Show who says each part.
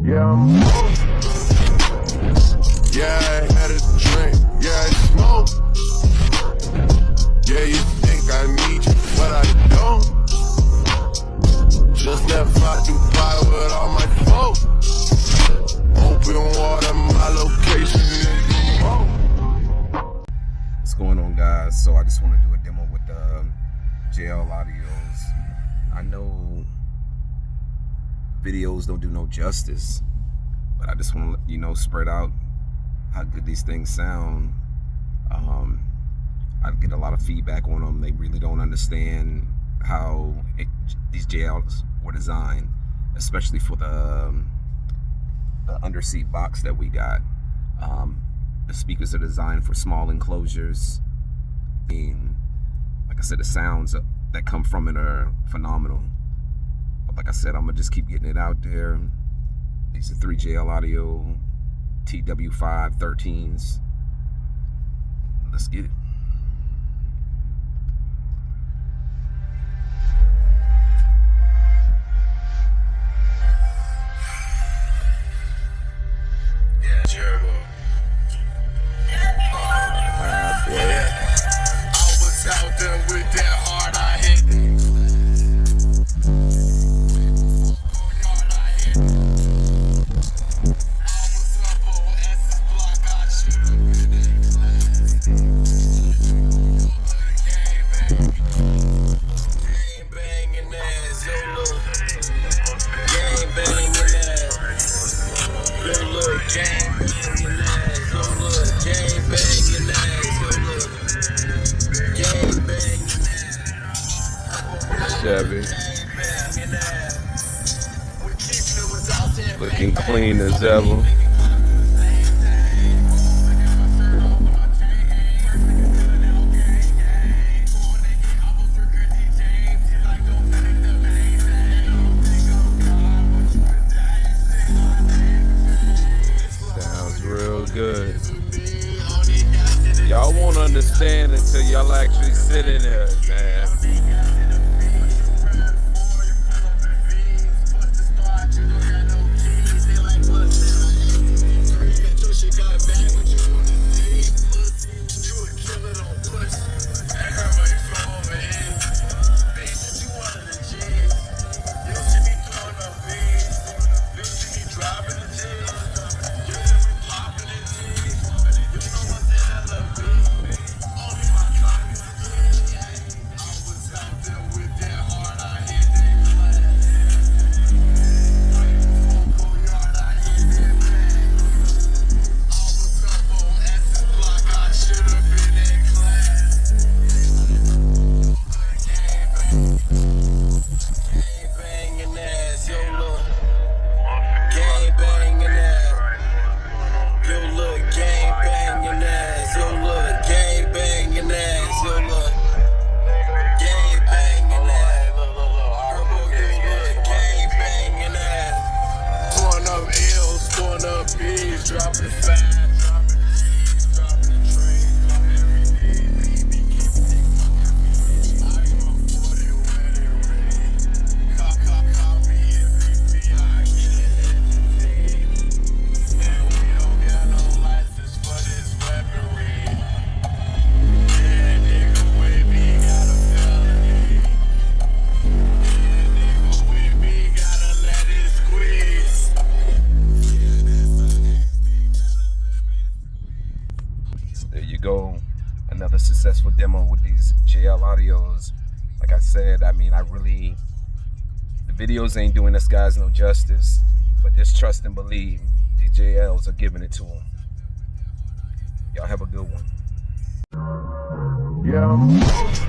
Speaker 1: Yeah, I'm yeah, I had a drink. Yeah, I smoke. Yeah, you think I need you, but I don't. Just left out Dubai with all my folk. Open water, my location is remote.
Speaker 2: What's going on, guys? So I just want to do a demo with the JL Audios. I know videos don't do no justice, but I just want to, spread out how good these things sound. I get a lot of feedback on them. They really don't understand how these JLs were designed, especially for the underseat box that we got. The speakers are designed for small enclosures, and like I said, the sounds that come from it are phenomenal. But like I said, I'm gonna just keep getting it out there. These are 3 JL Audio TW5 13s. Let's get it.
Speaker 1: Yeah, terrible. I was out there with that hard I hit.
Speaker 2: Chevy, looking clean as ever. Sounds real good. Y'all won't understand until y'all actually sit in there, man.
Speaker 1: Dropping fast.
Speaker 2: There you go, another successful demo with these JL Audios. Like I said, the videos ain't doing us guys no justice, but just trust and believe these JLs are giving it to them. Y'all have a good one.
Speaker 1: Yeah.